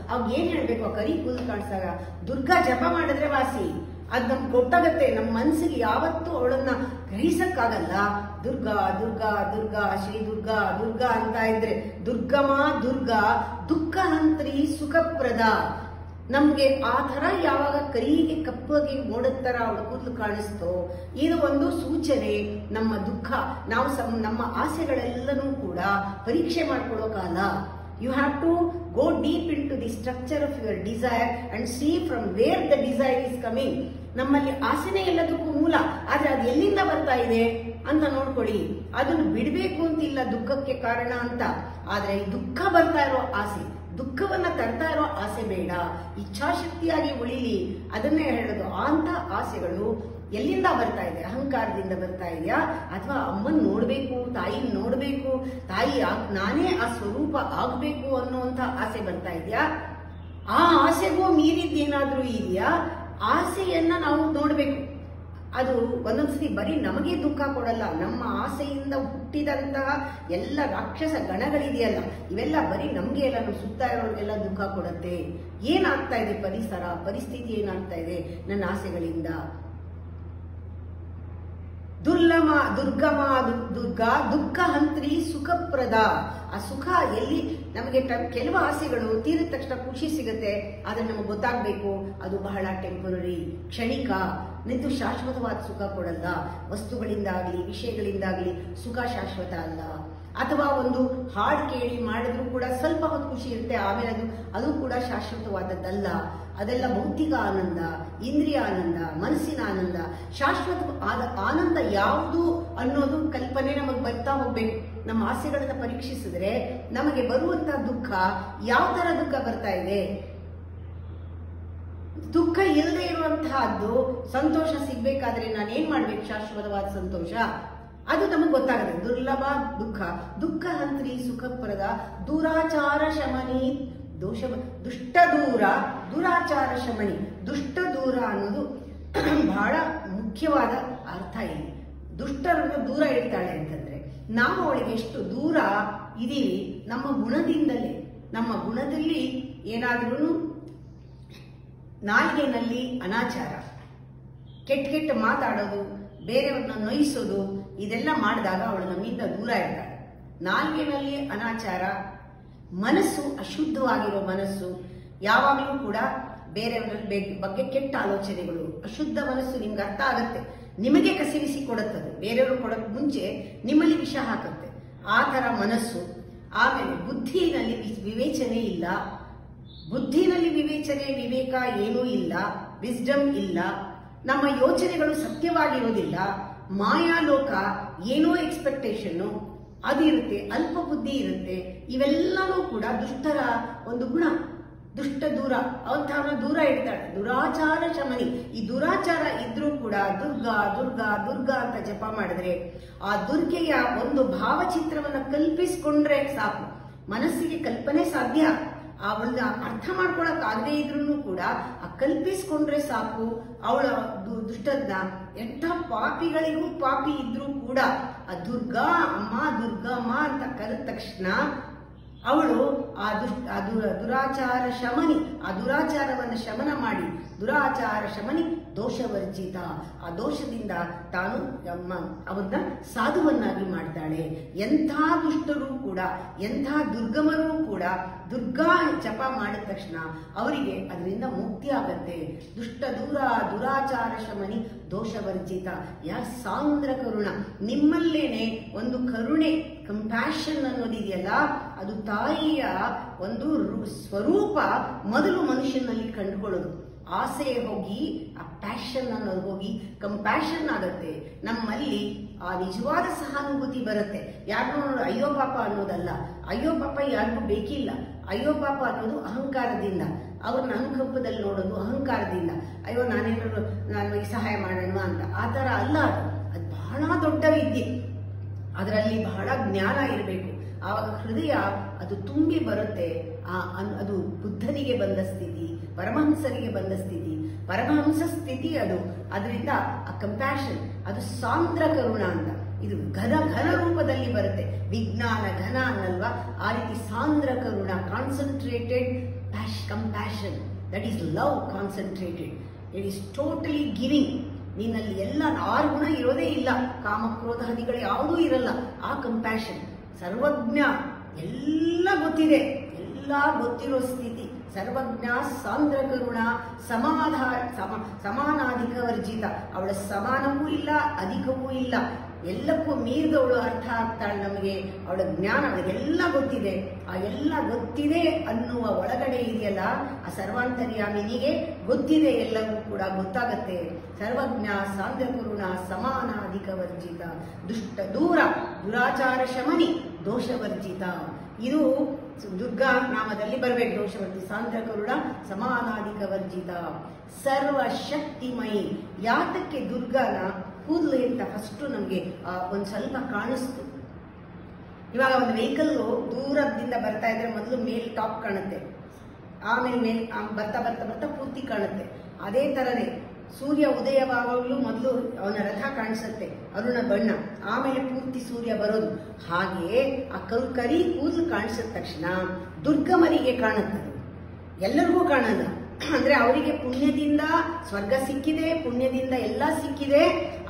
ಅವಾಗ ಏನ್ ಹೇಳ್ಬೇಕು? ಆ ಕರಿ ಕೂದಲು ಕಾಣಿಸ್ದಾಗ ದುರ್ಗಾ ಜಪ ಮಾಡಿದ್ರೆ ವಾಸಿ. ಅದ್ ನಮ್ಗೆ ಗೊತ್ತಾಗತ್ತೆ. ನಮ್ಮ ಮನಸ್ಸಿಗೆ ಯಾವತ್ತೂ ಅವಳನ್ನ ಗ್ರಹಿಸಕ್ಕಾಗಲ್ಲ. ದುರ್ಗಾ ಶ್ರೀ ದುರ್ಗಾ ಅಂತ ಇದ್ರೆ ದುರ್ಗಾ ದುಃಖಹಂತ್ರಿ ಸುಖಪ್ರದ. ನಮ್ಗೆ ಆ ತರ ಯಾವಾಗ ಕರಿಗೆ ಕಪ್ಪಗೆ ಮೋಡದ ಅವಳ ಕೂದಲು ಕಾಣಿಸ್ತೋ ಇದು ಒಂದು ಸೂಚನೆ. ನಮ್ಮ ದುಃಖ, ನಾವು ನಮ್ಮ ಆಸೆಗಳೆಲ್ಲನೂ ಕೂಡ ಪರೀಕ್ಷೆ ಮಾಡ್ಕೊಳ್ಳೋ ಕಾಲ. You have to go deep into the structure of your desire and see from where the desire is coming. ನಮ್ಮಲ್ಲಿ ಆಸೆನೇ ಎಲ್ಲದಕ್ಕೂ ಮೂಲ, ಆದ್ರೆ ಅದು ಎಲ್ಲಿಂದ ಬರ್ತಾ ಇದೆ ಅಂತ ನೋಡ್ಕೊಳ್ಳಿ. ಅದನ್ನು ಬಿಡಬೇಕು ಅಂತಿಲ್ಲ ದುಃಖಕ್ಕೆ ಕಾರಣ ಅಂತ. ಆದ್ರೆ ದುಃಖ ಬರ್ತಾ ಇರೋ ಆಸೆ, ದುಃಖವನ್ನ ತರ್ತಾ ಇರೋ ಆಸೆ ಬೇಡ. ಇಚ್ಛಾಶಕ್ತಿಯಾಗಿ ಉಳಿಲಿ, ಅದನ್ನೇ ಹೇಳೋದು. ಅಂತ ಆಸೆಗಳು ಎಲ್ಲಿಂದ ಬರ್ತಾ ಇದೆ? ಅಹಂಕಾರದಿಂದ ಬರ್ತಾ ಇದೆಯಾ? ಅಥವಾ ಅಮ್ಮನ್ ನೋಡ್ಬೇಕು, ತಾಯಿ ನೋಡ್ಬೇಕು, ನಾನೇ ಆ ಸ್ವರೂಪ ಆಗ್ಬೇಕು ಅನ್ನುವಂತ ಆಸೆ ಬರ್ತಾ ಇದೆಯಾ? ಆ ಆಸೆಗೂ ಮೀರಿದ್ದೇನಾದ್ರೂ ಇದೆಯಾ? ಆಸೆಯನ್ನ ನಾವು ನೋಡ್ಬೇಕು. ಅದು ಒಂದೊಂದ್ಸತಿ ಬರೀ ನಮಗೆ ದುಃಖ ಕೊಡಲ್ಲ, ನಮ್ಮ ಆಸೆಯಿಂದ ಹುಟ್ಟಿದಂತಹ ಎಲ್ಲ ರಾಕ್ಷಸ ಗಣಗಳಿದೆಯಲ್ಲ, ಇವೆಲ್ಲ ಬರೀ ನಮ್ಗೆ ಎಲ್ಲ ನಮ್ಮ ಸುತ್ತ ಇರೋರಿಗೆಲ್ಲ ದುಃಖ ಕೊಡುತ್ತೆ. ಏನಾಗ್ತಾ ಇದೆ ಪರಿಸ್ಥಿತಿ ಏನಾಗ್ತಾ ಇದೆ ನನ್ನ ಆಸೆಗಳಿಂದ? ದುಃಖಹಂತ್ರಿ ಸುಖಪ್ರದ. ಆ ಸುಖ ಎಲ್ಲಿ ನಮಗೆ ಕೆಲವು ಆಸೆಗಳು ತೀರಿದ ತಕ್ಷಣ ಖುಷಿ ಸಿಗುತ್ತೆ, ಆದ್ರೆ ನಮಗೆ ಗೊತ್ತಾಗ್ಬೇಕು ಅದು ಬಹಳ ಟೆಂಪರರಿ, ಕ್ಷಣಿಕ. ನಿಂತು ಶಾಶ್ವತವಾದ ಸುಖ ಕೊಡಲ್ಲ. ವಸ್ತುಗಳಿಂದಾಗ್ಲಿ ವಿಷಯಗಳಿಂದಾಗ್ಲಿ ಸುಖ ಶಾಶ್ವತ ಅಲ್ಲ. ಅಥವಾ ಒಂದು ಹಾಡು ಕೇಳಿ ಮಾಡಿದ್ರು ಕೂಡ ಸ್ವಲ್ಪ ಹೊತ್ತು ಖುಷಿ ಇರುತ್ತೆ, ಆಮೇಲೆ ಅದು ಕೂಡ ಶಾಶ್ವತವಾದದ್ದಲ್ಲ. ಅದೆಲ್ಲ ಭೌತಿಕ ಆನಂದ, ಇಂದ್ರಿಯ ಆನಂದ, ಮನಸ್ಸಿನ ಆನಂದ. ಶಾಶ್ವತ ಆನಂದ ಯಾವುದು ಅನ್ನೋದು ಕಲ್ಪನೆ ನಮಗೆ ಬರ್ತಾ ಹೋಗ್ಬೇಕು. ನಮ್ಮ ಆಸೆಗಳನ್ನ ಪರೀಕ್ಷಿಸಿದ್ರೆ ನಮಗೆ ಬರುವಂತಹ ದುಃಖ ಯಾವ ತರ ದುಃಖ ಬರ್ತಾ ಇದೆ? ದುಃಖ ಇಲ್ಲದೆ ಇರುವಂತಹದ್ದು ಸಂತೋಷ ಸಿಗ್ಬೇಕಾದ್ರೆ ನಾನೇನ್ ಮಾಡ್ಬೇಕು? ಶಾಶ್ವತವಾದ ಸಂತೋಷ ಅದು ನಮಗೆ ಗೊತ್ತಾಗುತ್ತೆ. ದುರ್ಲಭ ದುಃಖ, ದುಃಖ ಹಂತ್ರಿ ಸುಖಪ್ರದ, ದುರಾಚಾರ ಶಮನಿ ದೋಷ, ದುಷ್ಟ ದೂರ, ದುರಾಚಾರ ಶಮನಿ. ದುಷ್ಟ ದೂರ ಅನ್ನೋದು ಬಹಳ ಮುಖ್ಯವಾದ ಅರ್ಥ ಇಲ್ಲಿ. ದುಷ್ಟರನ್ನು ದೂರ ಇಡ್ತಾಳೆ ಅಂತಂದ್ರೆ ನಾವು ಅವಳಿಗೆ ಎಷ್ಟು ದೂರ ಇದೀವಿ ನಮ್ಮ ಗುಣದಿಂದಲೇ. ನಮ್ಮ ಗುಣದಲ್ಲಿ ಏನಾದ್ರೂ ನಾಲ್ಗೆನಲ್ಲಿ ಅನಾಚಾರ, ಕೆಟ್ಟ ಮಾತಾಡೋದು, ಬೇರೆಯವ್ರನ್ನ ನೋಯಿಸೋದು, ಇದೆಲ್ಲ ಮಾಡಿದಾಗ ಅವಳು ನಮ್ಮಿಂದ ದೂರ ಇರ್ತಾಳೆ. ನಾಲ್ಗೆನಲ್ಲಿ ಅನಾಚಾರ, ಮನಸ್ಸು ಅಶುದ್ಧವಾಗಿರೋ ಮನಸ್ಸು, ಯಾವಾಗಲೂ ಕೂಡ ಬೇರೆಯವರ ಬಗ್ಗೆ ಕೆಟ್ಟ ಆಲೋಚನೆಗಳು, ಅಶುದ್ಧ ಮನಸ್ಸು ನಿಮ್ಗೆ ಅರ್ಥ ಆಗತ್ತೆ, ನಿಮಗೆ ಕಸಿವಿಸಿ ಕೊಡುತ್ತದೆ, ಬೇರೆಯವರು ಕೊಡೋಕ್ ಮುಂಚೆ ನಿಮ್ಮಲ್ಲಿ ವಿಷ ಹಾಕುತ್ತೆ, ಆ ಥರ ಮನಸ್ಸು. ಆಮೇಲೆ ಬುದ್ಧಿನಲ್ಲಿ ವಿವೇಚನೆ ಇಲ್ಲ, ಬುದ್ಧಿನಲ್ಲಿ ವಿವೇಚನೆ ವಿವೇಕ ಏನೂ ಇಲ್ಲ, ವಿಸ್ಡಮ್ ಇಲ್ಲ, ನಮ್ಮ ಯೋಚನೆಗಳು ಸತ್ಯವಾಗಿರೋದಿಲ್ಲ, ಮಾಯಾಲೋಕ ಏನೋ ಎಕ್ಸ್ಪೆಕ್ಟೇಷನ್ನು ಅದಿರುತ್ತೆ, ಅಲ್ಪ ಬುದ್ಧಿ ಇರುತ್ತೆ. ಇವೆಲ್ಲವೂ ಕೂಡ ದುಷ್ಟರ ಒಂದು ಗುಣ. ದುಷ್ಟ ದೂರ, ಅವನ್ನ ದೂರ ಇಡ್ತಾಳೆ. ದುರಾಚಾರ ಶಮನಿ. ಈ ದುರಾಚಾರ ಇದ್ರೂ ಕೂಡ ದುರ್ಗಾ ದುರ್ಗಾ ದುರ್ಗಾ ಅಂತ ಜಪ ಮಾಡಿದ್ರೆ ಆ ದುರ್ಗೆಯ ಒಂದು ಭಾವಚಿತ್ರವನ್ನ ಕಲ್ಪಿಸ್ಕೊಂಡ್ರೆ ಸಾಕು. ಮನಸ್ಸಿಗೆ ಕಲ್ಪನೆ ಸಾಧ್ಯ, ಅವಳನ್ನ ಅರ್ಥ ಮಾಡ್ಕೊಳಕ್ ಆಗದೆ ಇದ್ರೂ ಕೂಡ ಆ ಕಲ್ಪಿಸ್ಕೊಂಡ್ರೆ ಸಾಕು. ಅವಳ ದುಷ್ಟದ್ನ ಎಂಥ ಪಾಪಿಗಳಿಗೂ ಪಾಪಿ ಇದ್ರೂ ಕೂಡ ಆ ದುರ್ಗಾ ಅಮ್ಮ ದುರ್ಗಮ್ಮ ಅಂತ ಕರೆದ ತಕ್ಷಣ ಅವಳು ದುರಾಚಾರ ಶಮನಿ, ಆ ದುರಾಚಾರವನ್ನು ಶಮನ ಮಾಡಿ, ದುರಾಚಾರ ಶಮನಿ ದೋಷವರ್ಜಿತ, ಆ ದೋಷದಿಂದ ತಾನು ಅವನ್ನ ಸಾಧುವನ್ನಾಗಿ ಮಾಡ್ತಾಳೆ. ಎಂಥ ದುಷ್ಟರು ಕೂಡ, ಎಂಥ ದುರ್ಗಮರೂ ಕೂಡ ದುರ್ಗಾ ಜಪ ಮಾಡಿದ ತಕ್ಷಣ ಅವರಿಗೆ ಅದರಿಂದ ಮುಕ್ತಿ ಆಗತ್ತೆ. ದುಷ್ಟ ದೂರ, ದುರಾಚಾರ ಶಮನಿ ದೋಷವರ್ಜಿತ. ಸಾಂದ್ರ ಕರುಣ, ನಿಮ್ಮಲ್ಲೇನೆ ಒಂದು ಕರುಣೆ, ಕಂಪ್ಯಾಷನ್ ಅನ್ನೋದಿದೆಯಲ್ಲ, ಅದು ತಾಯಿಯ ಒಂದು ಸ್ವರೂಪ ಮೊದಲು ಮನುಷ್ಯನಲ್ಲಿ ಕಂಡುಕೊಳ್ಳೋದು. ಆಸೆ ಹೋಗಿ ಆ ಪ್ಯಾಷನ್ ಅನ್ನೋದು ಹೋಗಿ ಕಂಪ್ಯಾಷನ್ ಆಗತ್ತೆ. ನಮ್ಮಲ್ಲಿ ಆ ನಿಜವಾದ ಸಹಾನುಭೂತಿ ಬರುತ್ತೆ. ಯಾರನ್ನೋ ಅಯ್ಯೋ ಪಾಪ ಅನ್ನೋದಲ್ಲ. ಅಯ್ಯೋ ಪಾಪ ಯಾರಿಗೂ ಬೇಕಿಲ್ಲ. ಅಯ್ಯೋ ಪಾಪ ಅನ್ನೋದು ಅಹಂಕಾರದಿಂದ, ಅವ್ರನ್ನ ಅನುಕಂಪದಲ್ಲಿ ನೋಡೋದು ಅಹಂಕಾರದಿಂದ. ಅಯ್ಯೋ ನಾನೇನಾದ್ರು ನನಗೆ ಸಹಾಯ ಮಾಡೋಣ ಅಂತ, ಆ ಥರ ಅಲ್ಲ. ಅದು ಬಹಳ ದೊಡ್ಡ ವಿದ್ಯೆ, ಅದರಲ್ಲಿ ಬಹಳ ಜ್ಞಾನ ಇರಬೇಕು. ಆವಾಗ ಹೃದಯ ಅದು ತುಂಬಿ ಬರುತ್ತೆ. ಅದು ಬುದ್ಧನಿಗೆ ಬಂದ ಸ್ಥಿತಿ, ಪರಮಹಂಸರಿಗೆ ಬಂದ ಸ್ಥಿತಿ, ಪರಮಹಂಸ ಸ್ಥಿತಿ ಅದು. ಅದರಿಂದ ಆ ಕಂಪ್ಯಾಷನ್ ಅದು ಸಾಂದ್ರ ಕರುಣ ಅಂತ. ಇದು ಘನ ರೂಪದಲ್ಲಿ ಬರುತ್ತೆ. ವಿಜ್ಞಾನ ಘನ ಅನ್ನಲ್ವಾ, ಆ ರೀತಿ ಸಾಂದ್ರ ಕರುಣ, concentrated compassion, that is love concentrated. It is totally giving. ನಿನ್ನಲ್ಲಿ ಎಲ್ಲ 6 ಗುಣ ಇರೋದೇ ಇಲ್ಲ, ಕಾಮಕ್ರೋಧಾದಿಗಳು ಯಾವುದೂ ಇರಲ್ಲ. ಆ ಕಂಪ್ಯಾಷನ್, ಸರ್ವಜ್ಞ, ಎಲ್ಲ ಗೊತ್ತಿದೆ, ಎಲ್ಲ ಗೊತ್ತಿರೋ ಸ್ಥಿತಿ, ಸರ್ವಜ್ಞ, ಸಾಂದ್ರ ಕರುಣ, ಸಮಾನಾಧಿಕ ವರ್ಜಿತ. ಅವಳ ಸಮಾನವೂ ಇಲ್ಲ, ಅಧಿಕವೂ ಇಲ್ಲ, ಎಲ್ಲಕ್ಕೂ ಮೀರಿದವಳು ಅರ್ಥ ಆಗ್ತಾಳೆ ನಮಗೆ. ಅವಳ ಜ್ಞಾನ, ಅವಳಿಗೆಲ್ಲ ಗೊತ್ತಿದೆ. ಆ ಎಲ್ಲ ಗೊತ್ತಿದೆ ಅನ್ನುವ ಒಳಗಡೆ ಇದೆಯಲ್ಲ, ಆ ಸರ್ವಾಂತರ್ಯಾಮಿನಿಗೆ ಗೊತ್ತಿದೆ, ಎಲ್ಲವೂ ಕೂಡ ಗೊತ್ತಾಗತ್ತೆ. ಸರ್ವಜ್ಞ, ಸಾಂದ್ರ ಕರುಣ, ಸಮಾನಾಧಿಕ ವರ್ಜಿತ, ದುಷ್ಟ ದೂರ, ದುರಾಚಾರ ಶಮನಿ, ದೋಷವರ್ಜಿತ. ಇದು ದುರ್ಗಾ ನಾಮದಲ್ಲಿ ಬರಬೇಕು. ದೋಷವರ್ಜಿ, ಸಾಂದ್ರ ಕರುಣ, ಸಮಾನಾಧಿಕ ವರ್ಜಿತ, ಸರ್ವಶಕ್ತಿಮಯಿ. ಯಾತಕ್ಕೆ ದುರ್ಗಾನ ಕೂದಲು ಅಂತ ಫಸ್ಟ್ ನಮಗೆ ಒಂದು ಸ್ವಲ್ಪ ಕಾಣಿಸ್ತು. ಇವಾಗ ಒಂದು ವೆಹಿಕಲ್ ದೂರದಿಂದ ಬರ್ತಾ ಇದ್ರೆ ಮೊದಲು ಮೇಲ್ ಟಾಪ್ ಕಾಣುತ್ತೆ, ಆಮೇಲೆ ಬರ್ತಾ ಬರ್ತಾ ಬರ್ತಾ ಪೂರ್ತಿ ಕಾಣುತ್ತೆ. ಅದೇ ತರನೇ ಸೂರ್ಯ ಉದಯವಾಗಲೂ ಮೊದಲು ಅವನ ರಥ ಕಾಣಿಸುತ್ತೆ, ಅರುಣ ಬಣ್ಣ, ಆಮೇಲೆ ಪೂರ್ತಿ ಸೂರ್ಯ ಬರೋದು. ಹಾಗೆಯೇ ಆ ಕರಿ ಕೂದಲು ಕಾಣಿಸಿದ ತಕ್ಷಣ ದುರ್ಗಮರಿಗೆ ಕಾಣುತ್ತದೆ, ಎಲ್ಲರಿಗೂ ಕಾಣಲ್ಲ. ಅಂದ್ರೆ ಅವರಿಗೆ ಪುಣ್ಯದಿಂದ ಸ್ವರ್ಗ ಸಿಕ್ಕಿದೆ, ಪುಣ್ಯದಿಂದ ಎಲ್ಲ ಸಿಕ್ಕಿದೆ,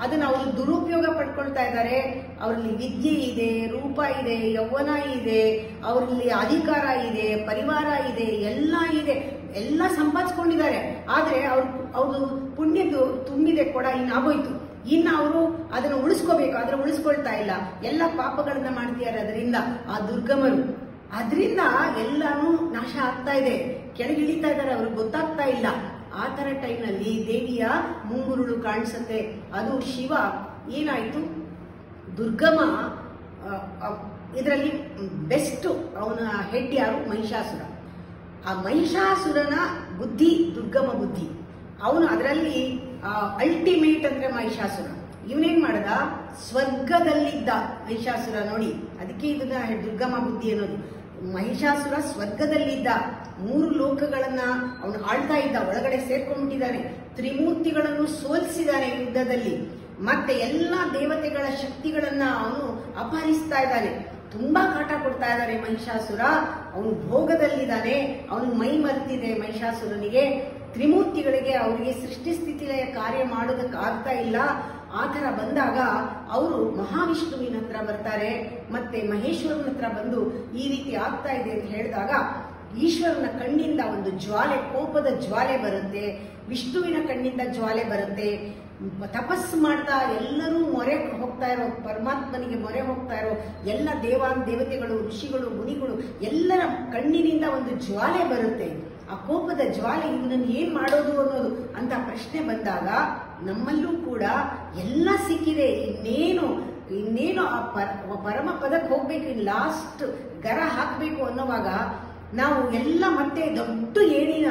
ಅದನ್ನ ಅವರು ದುರುಪಯೋಗ ಪಡ್ಕೊಳ್ತಾ ಇದ್ದಾರೆ. ಅವರಲ್ಲಿ ವಿದ್ಯೆ ಇದೆ, ರೂಪ ಇದೆ, ಯೌವನ ಇದೆ, ಅವರಲ್ಲಿ ಅಧಿಕಾರ ಇದೆ, ಪರಿವಾರ ಇದೆ, ಎಲ್ಲ ಇದೆ, ಎಲ್ಲ ಸಂಪಾದಿಸ್ಕೊಂಡಿದ್ದಾರೆ. ಆದ್ರೆ ಅವ್ರದ್ದು ಪುಣ್ಯದ್ದು ತುಂಬಿದೆ ಕೊಡ, ಇನ್ನಾಗೋಯ್ತು. ಇನ್ನು ಅವರು ಅದನ್ನು ಉಳಿಸ್ಕೋಬೇಕು, ಆದ್ರೆ ಉಳಿಸ್ಕೊಳ್ತಾ ಇಲ್ಲ, ಎಲ್ಲ ಪಾಪಗಳನ್ನ ಮಾಡ್ತಿದ್ದಾರೆ ಅದರಿಂದ ಆ ದುರ್ಗಮರು. ಅದರಿಂದ ಎಲ್ಲಾನು ನಾಶ ಆಗ್ತಾ ಇದೆ, ಕೆಳಗಿಳಿತಾ ಇದ್ದಾರೆ, ಅವ್ರಿಗೆ ಗೊತ್ತಾಗ್ತಾ ಇಲ್ಲ. ಆ ತರ ಟೈಮ್ನಲ್ಲಿ ದೇವಿಯ ಮುಂಗುರುಳು ಕಾಣಿಸುತ್ತೆ. ಅದು ಶಿವ ಏನಾಯ್ತು, ದುರ್ಗಮ ಇದರಲ್ಲಿ ಬೆಸ್ಟ್. ಅವನ ಹೆಡ್ ಯಾರು, ಮಹಿಷಾಸುರ. ಆ ಮಹಿಷಾಸುರನ ಬುದ್ಧಿ, ದುರ್ಗಮ ಬುದ್ಧಿ. ಅವನು ಅದರಲ್ಲಿ ಅಲ್ಟಿಮೇಟ್ ಅಂದ್ರೆ ಮಹಿಷಾಸುರ. ಇವನೇನ್ ಮಾಡದ, ಸ್ವರ್ಗದಲ್ಲಿದ್ದ ಮಹಿಷಾಸುರ ನೋಡಿ, ಅದಕ್ಕೆ ಇದನ್ನ ದುರ್ಗಮ ಬುದ್ಧಿ ಅನ್ನೋದು. ಮಹಿಷಾಸುರ ಸ್ವರ್ಗದಲ್ಲಿದ್ದ, 3 ಲೋಕಗಳನ್ನ ಅವನು ಆಳ್ತಾ ಇದ್ದ, ಒಳಗಡೆ ಸೇರ್ಕೊಂಡ್ಬಿಟ್ಟಿದ್ದಾನೆ, ತ್ರಿಮೂರ್ತಿಗಳನ್ನು ಸೋಲಿಸಿದ್ದಾನೆ ಯುದ್ಧದಲ್ಲಿ, ಮತ್ತೆ ಎಲ್ಲಾ ದೇವತೆಗಳ ಶಕ್ತಿಗಳನ್ನ ಅವನು ಅಪಹರಿಸ್ತಾ ಇದ್ದಾನೆ, ತುಂಬಾ ಕಾಟ ಕೊಡ್ತಾ ಇದ್ದಾನೆ ಮಹಿಷಾಸುರ. ಅವನು ಭೋಗದಲ್ಲಿದ್ದಾನೆ, ಅವನು ಮೈ ಮರೆತಿದೆ ಮಹಿಷಾಸುರನಿಗೆ, ತ್ರಿಮೂರ್ತಿಗಳಿಗೆ ಅವರಿಗೆ ಸೃಷ್ಟಿ ಸ್ಥಿತಿಲಯ ಕಾರ್ಯ ಮಾಡೋದಕ್ಕೆ ಆಗ್ತಾ ಇಲ್ಲ. ಆ ತರ ಬಂದಾಗ ಅವರು ಮಹಾವಿಷ್ಣುವಿನ ಹತ್ರ ಬರ್ತಾರೆ, ಮತ್ತೆ ಮಹೇಶ್ವರನ ಹತ್ರ ಬಂದು ಈ ರೀತಿ ಆಗ್ತಾ ಇದೆ ಅಂತ ಹೇಳಿದಾಗ ಈಶ್ವರನ ಕಣ್ಣಿಂದ ಒಂದು ಜ್ವಾಲೆ, ಕೋಪದ ಜ್ವಾಲೆ ಬರುತ್ತೆ, ವಿಷ್ಣುವಿನ ಕಣ್ಣಿಂದ ಜ್ವಾಲೆ ಬರುತ್ತೆ. ತಪಸ್ಸು ಮಾಡ್ತಾ ಎಲ್ಲರೂ ಮೊರೆ ಹೋಗ್ತಾ ಇರೋ, ಪರಮಾತ್ಮನಿಗೆ ಮೊರೆ ಹೋಗ್ತಾ ಇರೋ ಎಲ್ಲ ದೇವತೆಗಳು, ಋಷಿಗಳು, ಮುನಿಗಳು ಎಲ್ಲರ ಕಣ್ಣಿನಿಂದ ಒಂದು ಜ್ವಾಲೆ ಬರುತ್ತೆ. ಆ ಕೋಪದ ಜ್ವಾಲೆ ಇವನನ್ನು ಏನ್ ಮಾಡೋದು ಅನ್ನೋದು ಅಂತ ಪ್ರಶ್ನೆ ಬಂದಾಗ ನಮ್ಮಲ್ಲೂ ಕೂಡ ಎಲ್ಲ ಸಿಕ್ಕಿದೆ, ಇನ್ನೇನು ಆ ಪರಮ ಪದಕ್ಕೆ ಹೋಗ್ಬೇಕು, ಲಾಸ್ಟ್ ಗರ ಹಾಕ್ಬೇಕು ಅನ್ನೋವಾಗ ನಾವು ಎಲ್ಲ ಮತ್ತೆ ದೊಡ್ಡ ಏಣಿನ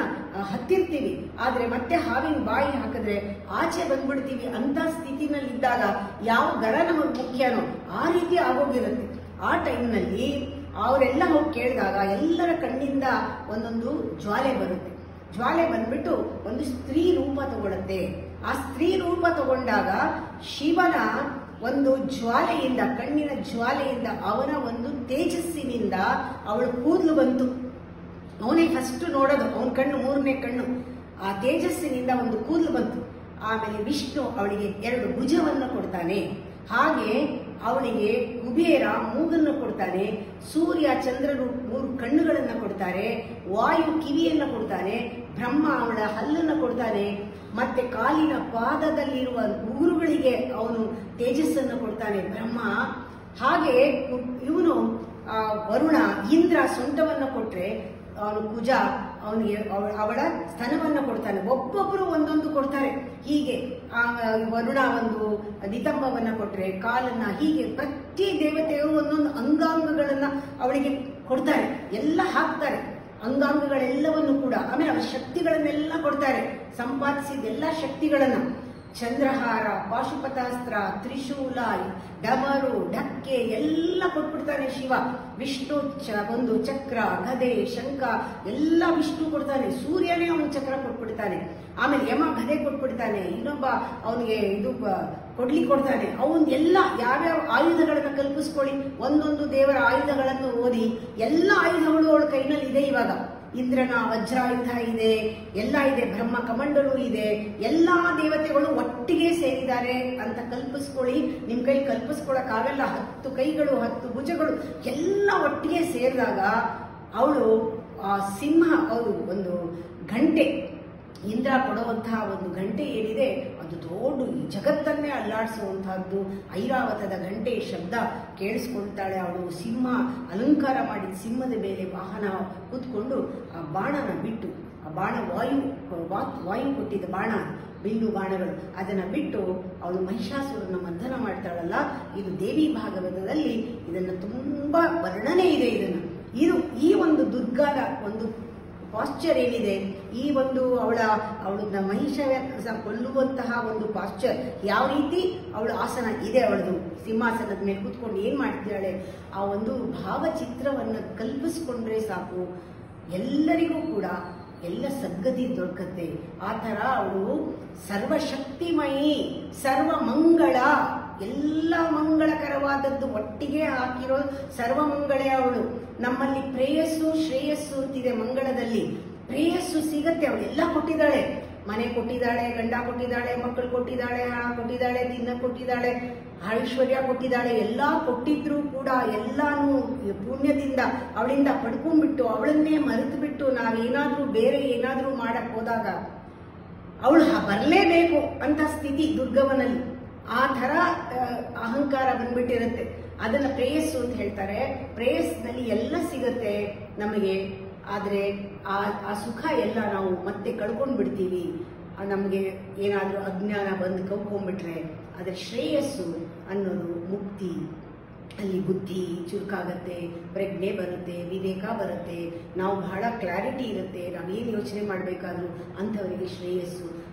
ಹತ್ತಿರ್ತೀವಿ, ಆದ್ರೆ ಮತ್ತೆ ಹಾವಿನ ಬಾಯಿ ಹಾಕಿದ್ರೆ ಆಚೆ ಬಂದ್ಬಿಡ್ತೀವಿ ಅಂತ ಸ್ಥಿತಿನಲ್ಲಿದ್ದಾಗ ಯಾವ ಗರ ನಮಗೆ ಮುಖ್ಯನೋ ಆ ರೀತಿ ಆಗೋಗಿರುತ್ತೆ. ಆ ಟೈಮ್ನಲ್ಲಿ ಅವರೆಲ್ಲ ಹೋಗಿ ಕೇಳಿದಾಗ ಎಲ್ಲರ ಕಣ್ಣಿಂದ ಒಂದೊಂದು ಜ್ವಾಲೆ ಬರುತ್ತೆ. ಜ್ವಾಲೆ ಬಂದ್ಬಿಟ್ಟು ಒಂದು ಸ್ತ್ರೀ ರೂಪ ತಗೊಳುತ್ತೆ. ಆ ಸ್ತ್ರೀ ರೂಪ ತಗೊಂಡಾಗ ಶಿವನ ಒಂದು ಜ್ವಾಲೆಯಿಂದ, ಕಣ್ಣಿನ ಜ್ವಾಲೆಯಿಂದ, ಅವನ ಒಂದು ತೇಜಸ್ಸಿನಿಂದ ಅವಳ ಕೂದಲು ಬಂತು. ಅವನೇ ಫಸ್ಟ್ ನೋಡೋದು, ಅವನ ಕಣ್ಣು, 3ನೇ ಕಣ್ಣು, ಆ ತೇಜಸ್ಸಿನಿಂದ ಒಂದು ಕೂದಲು ಬಂತು. ಆಮೇಲೆ ವಿಷ್ಣು ಅವಳಿಗೆ 2 ಭುಜವನ್ನು ಕೊಡ್ತಾನೆ, ಹಾಗೆ ಅವಳಿಗೆ ಕುಬೇರ ಮೂಗನ್ನು ಕೊಡ್ತಾನೆ, ಸೂರ್ಯ ಚಂದ್ರರು 3 ಕಣ್ಣುಗಳನ್ನು ಕೊಡ್ತಾರೆ, ವಾಯು ಕಿವಿಯನ್ನು ಕೊಡ್ತಾನೆ, ಬ್ರಹ್ಮ ಅವಳ ಹಲ್ಲನ್ನು ಕೊಡ್ತಾನೆ, ಮತ್ತೆ ಕಾಲಿನ ಪಾದದಲ್ಲಿರುವ ಉಗುರುಗಳಿಗೆ ಅವನು ತೇಜಸ್ಸನ್ನು ಕೊಡ್ತಾನೆ ಬ್ರಹ್ಮ. ಹಾಗೆ ಇವನು ವರುಣ, ಇಂದ್ರ ಸೊಂಟವನ್ನು ಕೊಟ್ರೆ ಅವನು ಕುಜ ಅವನಿಗೆ ಅವಳ ಸ್ತನವನ್ನು ಕೊಡ್ತಾನೆ. ಒಬ್ಬೊಬ್ಬರು ಒಂದೊಂದು ಕೊಡ್ತಾರೆ. ಹೀಗೆ ವರುಣ ಒಂದು ನಿತಂಬವನ್ನ ಕೊಟ್ರೆ ಕಾಲನ್ನ, ಹೀಗೆ ಪ್ರತಿ ದೇವತೆಯು ಒಂದೊಂದು ಅಂಗಾಂಗಗಳನ್ನ ಅವಳಿಗೆ ಕೊಡ್ತಾರೆ, ಎಲ್ಲ ಹಾಕ್ತಾರೆ ಅಂಗಾಂಗಗಳೆಲ್ಲವನ್ನು ಕೂಡ. ಆಮೇಲೆ ಅವರ ಶಕ್ತಿಗಳನ್ನೆಲ್ಲ ಕೊಡ್ತಾರೆ, ಸಂಪಾದಿಸಿದ ಎಲ್ಲ ಶಕ್ತಿಗಳನ್ನ, ಚಂದ್ರಹಾರ, ಪಾಶುಪತಾಸ್ತ್ರ, ತ್ರಿಶೂಲ, ಡಮರು, ಢಕ್ಕೆ ಎಲ್ಲ ಕೊಟ್ಬಿಡ್ತಾನೆ ಶಿವ. ವಿಷ್ಣು ಒಂದು ಚಕ್ರ, ಗದೆ, ಶಂಖ ಎಲ್ಲ ವಿಷ್ಣು ಕೊಡ್ತಾನೆ. ಸೂರ್ಯನೇ ಅವನ ಚಕ್ರ ಕೊಟ್ಬಿಡ್ತಾನೆ. ಆಮೇಲೆ ಯಮ ಗದೆ ಕೊಟ್ಬಿಡ್ತಾನೆ, ಇನ್ನೊಬ್ಬ ಅವನಿಗೆ ಇದು ಕೊಡ್ತಾನೆ. ಅವನ್ ಎಲ್ಲ ಯಾವ್ಯಾವ ಆಯುಧಗಳನ್ನ ಕಲ್ಪಿಸ್ಕೊಳ್ಳಿ, ಒಂದೊಂದು ದೇವರ ಆಯುಧಗಳನ್ನು ಓದಿ ಎಲ್ಲ ಆಯುಧಗಳು ಅವಳ ಕೈನಲ್ಲಿ ಇದೆ. ಇವಾಗ ಇಂದ್ರನ ವಜ್ರಾಯುಧ ಇದೆ, ಎಲ್ಲ ಇದೆ, ಬ್ರಹ್ಮ ಕಮಂಡಲು ಇದೆ, ಎಲ್ಲಾ ದೇವತೆಗಳು ಒಟ್ಟಿಗೆ ಸೇರಿದ್ದಾರೆ ಅಂತ ಕಲ್ಪಿಸ್ಕೊಳ್ಳಿ. ನಿಮ್ ಕೈ ಕಲ್ಪಿಸ್ಕೊಳಕ್ಕಾಗಲ್ಲ, 10 ಕೈಗಳು, 10 ಭುಜಗಳು ಎಲ್ಲ ಒಟ್ಟಿಗೆ ಸೇರಿದಾಗ ಅವಳು ಆ ಸಿಂಹ, ಅವರು ಒಂದು ಗಂಟೆ, ಇಂದ್ರ ಕೊಡುವಂತಹ ಒಂದು ಗಂಟೆ ಏನಿದೆ ಅದು ದೊಡ್ಡ ಜಗತ್ತನ್ನೇ ಅಲ್ಲಾಡಿಸುವಂತಹದ್ದು. ಐರಾವತದ ಗಂಟೆ ಶಬ್ದ ಕೇಳಿಸ್ಕೊಳ್ತಾಳೆ ಅವಳು. ಸಿಂಹ ಅಲಂಕಾರ ಮಾಡಿದ ಸಿಂಹದ ಮೇಲೆ ವಾಹನ ಕೂತ್ಕೊಂಡು ಆ ಬಾಣನ ಬಿಟ್ಟು, ಆ ಬಾಣ ವಾಯು ಕೊಟ್ಟಿದ್ದ ಬಾಣ, ಬಿಲ್ಲು ಬಾಣಗಳು, ಅದನ್ನ ಬಿಟ್ಟು ಅವಳು ಮಹಿಷಾಸುರನ ಮರ್ದನ ಮಾಡ್ತಾಳಲ್ಲ. ಇದು ದೇವಿ ಭಾಗವತದಲ್ಲಿ ಇದನ್ನ ತುಂಬಾ ವರ್ಣನೆ ಇದೆ. ಇದು ಈ ಒಂದು ದುರ್ಗಾದ ಒಂದು ಪಾಶ್ಚರ್ ಏನಿದೆ, ಈ ಒಂದು ಅವಳನ್ನ ಮಹಿಷ ಕೊಲ್ಲುವಂತಹ ಒಂದು ಪಾಶ್ಚರ್, ಯಾವ ರೀತಿ ಅವಳ ಆಸನ ಇದೆ, ಅವಳದು ಸಿಂಹಾಸನದ ಮೇಲೆ ಕೂತ್ಕೊಂಡು ಏನ್ ಮಾಡ್ತಿದ್ದಾಳೆ, ಆ ಒಂದು ಭಾವಚಿತ್ರವನ್ನ ಕಲ್ಪಿಸ್ಕೊಂಡ್ರೆ ಸಾಕು, ಎಲ್ಲರಿಗೂ ಕೂಡ ಎಲ್ಲ ಸದ್ಗತಿ ದೊರಕತ್ತೆ. ಆ ತರ ಅವಳು ಸರ್ವಶಕ್ತಿಮಯಿ, ಸರ್ವ ಮಂಗಳ, ಎಲ್ಲ ಮಂಗಳಕರವಾದದ್ದು ಒಟ್ಟಿಗೆ ಹಾಕಿರೋ ಸರ್ವಮಂಗಳೇ ಅವಳು. ನಮ್ಮಲ್ಲಿ ಪ್ರೇಯಸ್ಸು ಶ್ರೇಯಸ್ಸು ಅಂತಿದೆ, ಮಂಗಳದಲ್ಲಿ ಪ್ರೇಯಸ್ಸು ಸಿಗತ್ತೆ. ಅವಳೆಲ್ಲ ಕೊಟ್ಟಿದ್ದಾಳೆ, ಮನೆ ಕೊಟ್ಟಿದ್ದಾಳೆ, ಗಂಡ ಕೊಟ್ಟಿದ್ದಾಳೆ, ಮಕ್ಕಳು ಕೊಟ್ಟಿದ್ದಾಳೆ, ಹಣ ಕೊಟ್ಟಿದ್ದಾಳೆ, ತಿನ್ನ ಕೊಟ್ಟಿದ್ದಾಳೆ, ಐಶ್ವರ್ಯ ಕೊಟ್ಟಿದ್ದಾಳೆ. ಎಲ್ಲ ಕೊಟ್ಟಿದ್ರು ಕೂಡ ಎಲ್ಲಾನು ಪುಣ್ಯದಿಂದ ಅವಳಿಂದ ಪಡ್ಕೊಂಡ್ಬಿಟ್ಟು ಅವಳನ್ನೇ ಮರೆತು ಬಿಟ್ಟು ನಾವೇನಾದ್ರೂ ಬೇರೆ ಏನಾದ್ರೂ ಮಾಡಕ್ ಹೋದಾಗ ಅವಳು ಬರಲೇಬೇಕು ಅಂತ ಸ್ಥಿತಿ ದುರ್ಗವನಲ್ಲಿ. ಆ ತರ ಅಹಂಕಾರ ಬಂದ್ಬಿಟ್ಟಿರುತ್ತೆ. ಅದನ್ನ ಪ್ರೇಯಸ್ಸು ಅಂತ ಹೇಳ್ತಾರೆ. ಪ್ರೇಯಸ್ನಲ್ಲಿ ಎಲ್ಲ ಸಿಗತ್ತೆ ನಮಗೆ, ಆದ್ರೆ ಆ ಸುಖ ಎಲ್ಲ ನಾವು ಮತ್ತೆ ಕಳ್ಕೊಂಡ್ ಬಿಡ್ತೀವಿ. ನಮಗೆ ಏನಾದ್ರೂ ಅಜ್ಞಾನ ಬಂದು ಕಳ್ಕೊಂಡ್ಬಿಟ್ರೆ. ಆದ್ರೆ ಶ್ರೇಯಸ್ಸು ಅನ್ನೋದು ಮುಕ್ತಿ, ಅಲ್ಲಿ ಬುದ್ಧಿ ಚುರುಕಾಗತ್ತೆ, ಪ್ರಜ್ಞೆ ಬರುತ್ತೆ, ವಿವೇಕ ಬರುತ್ತೆ, ನಾವು ಬಹಳ ಕ್ಲಾರಿಟಿ ಇರುತ್ತೆ, ನಾವೇನು ಯೋಚನೆ ಮಾಡಬೇಕಾದ್ರೂ ಅಂಥವರಿಗೆ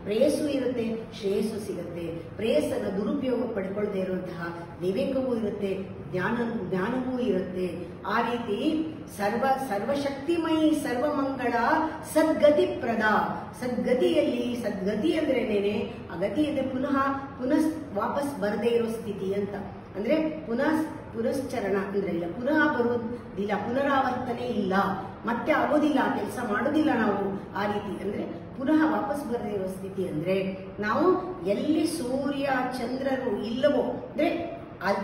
ಪ್ರೇಯಸ್ಸು ಇರುತ್ತೆ, ಶ್ರೇಯಸ್ಸು ಸಿಗುತ್ತೆ. ಪ್ರೇಯಸ್ಸನ್ನು ದುರುಪಯೋಗ ಪಡ್ಕೊಳ್ಳದೆ ಇರುವಂತಹ ವಿವೇಕವೂ ಇರುತ್ತೆ, ಜ್ಞಾನವೂ ಇರುತ್ತೆ. ಆ ರೀತಿ ಸರ್ವಶಕ್ತಿಮಯಿ ಸರ್ವಮಂಗಳ ಸದ್ಗತಿ ಪ್ರದ. ಸದ್ಗತಿ ಅಂದ್ರೇನೇನೆ, ಆ ಗತಿ ಅಂದ್ರೆ ಪುನಃ ವಾಪಸ್ ಬರದೇ ಇರೋ ಸ್ಥಿತಿ ಅಂತ. ಅಂದ್ರೆ ಪುನಶ್ಚರಣ ಅಂದ್ರೆ ಇಲ್ಲ, ಪುನಃ ಬರುವುದಿಲ್ಲ, ಪುನರಾವರ್ತನೆ ಇಲ್ಲ, ಮತ್ತೆ ಆಗೋದಿಲ್ಲ, ಕೆಲಸ ಮಾಡೋದಿಲ್ಲ ನಾವು. ಆ ರೀತಿ ಅಂದ್ರೆ ಪುನಃ ವಾಪಸ್ ಬರದೇ ಇರೋ ಸ್ಥಿತಿ ಅಂದ್ರೆ ನಾವು ಎಲ್ಲಿ ಸೂರ್ಯ ಚಂದ್ರರು ಇಲ್ಲವೋ ಅಂದ್ರೆ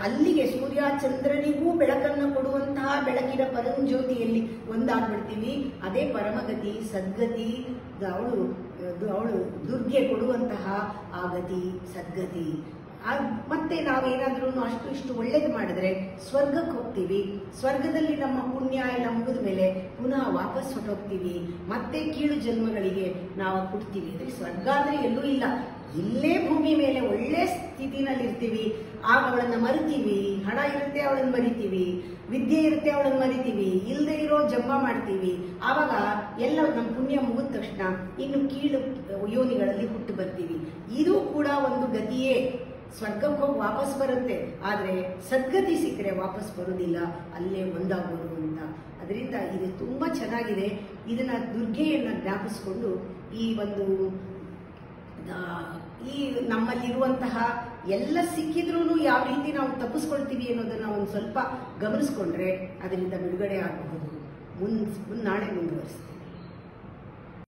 ಅಲ್ಲಿಗೆ ಸೂರ್ಯ ಚಂದ್ರನಿಗೂ ಬೆಳಕನ್ನು ಕೊಡುವಂತಹ ಬೆಳಕಿನ ಪರಂಜ್ಯೋತಿಯಲ್ಲಿ ಒಂದಾಗ್ಬಿಡ್ತೀವಿ. ಅದೇ ಪರಮಗತಿ, ಸದ್ಗತಿ. ಅವಳು ದುರ್ಗೆ ಕೊಡುವಂತಹ ಆ ಗತಿ ಸದ್ಗತಿ. ಮತ್ತೆ ನಾವೇನಾದ್ರೂ ಅಷ್ಟು ಇಷ್ಟು ಒಳ್ಳೇದು ಮಾಡಿದ್ರೆ ಸ್ವರ್ಗಕ್ಕೆ ಹೋಗ್ತೀವಿ. ಸ್ವರ್ಗದಲ್ಲಿ ನಮ್ಮ ಪುಣ್ಯ ಎಲ್ಲ ಮುಗಿದ ಮೇಲೆ ಪುನಃ ವಾಪಸ್ ಹೊಟ್ಟೋಗ್ತೀವಿ, ಮತ್ತೆ ಕೀಳು ಜನ್ಮಗಳಿಗೆ ನಾವು ಹುಡ್ತೀವಿ. ಅಂದ್ರೆ ಸ್ವರ್ಗ ಅಂದ್ರೆ ಎಲ್ಲೂ ಇಲ್ಲ, ಇಲ್ಲೇ ಭೂಮಿ ಮೇಲೆ ಒಳ್ಳೆ ಸ್ಥಿತಿನಲ್ಲಿ ಇರ್ತೀವಿ. ಆಗ ಅವಳನ್ನ ಮರಿತೀವಿ, ಹಣ ಇರುತ್ತೆ ಅವಳನ್ನ ಮರಿತೀವಿ, ವಿದ್ಯೆ ಇರುತ್ತೆ ಅವಳನ್ನ ಮರಿತೀವಿ, ಇಲ್ಲದೆ ಇರೋ ಜಂಬ ಮಾಡ್ತೀವಿ. ಆವಾಗ ಎಲ್ಲ ನಮ್ಮ ಪುಣ್ಯ ಮುಗಿದ ತಕ್ಷಣ ಇನ್ನು ಕೀಳು ಯೋನಿಗಳಲ್ಲಿ ಹುಟ್ಟು ಬರ್ತೀವಿ. ಇದು ಕೂಡ ಒಂದು ಗತಿಯೇ. ಸ್ವರ್ಗಕ್ಕೆ ಹೋಗಿ ವಾಪಸ್ ಬರುತ್ತೆ, ಆದರೆ ಸದ್ಗತಿ ಸಿಕ್ಕರೆ ವಾಪಸ್ ಬರೋದಿಲ್ಲ, ಅಲ್ಲೇ ಒಂದಾಗೋದು ಅಂತ. ಅದರಿಂದ ಇದು ತುಂಬ ಚೆನ್ನಾಗಿದೆ. ಇದನ್ನ ದುರ್ಗೆಯನ್ನು ಜ್ಞಾಪಿಸ್ಕೊಂಡು ಈ ನಮ್ಮಲ್ಲಿರುವಂತಹ ಎಲ್ಲ ಸಿಕ್ಕಿದ್ರೂ ಯಾವ ರೀತಿ ನಾವು ತಪ್ಪಿಸ್ಕೊಳ್ತೀವಿ ಅನ್ನೋದನ್ನ ಒಂದು ಸ್ವಲ್ಪ ಗಮನಿಸ್ಕೊಂಡ್ರೆ ಅದರಿಂದ ಬಿಡುಗಡೆ ಆಗಬಹುದು. ನಾಳೆ ಮುಂದುವರಿಸ್ತೀವಿ.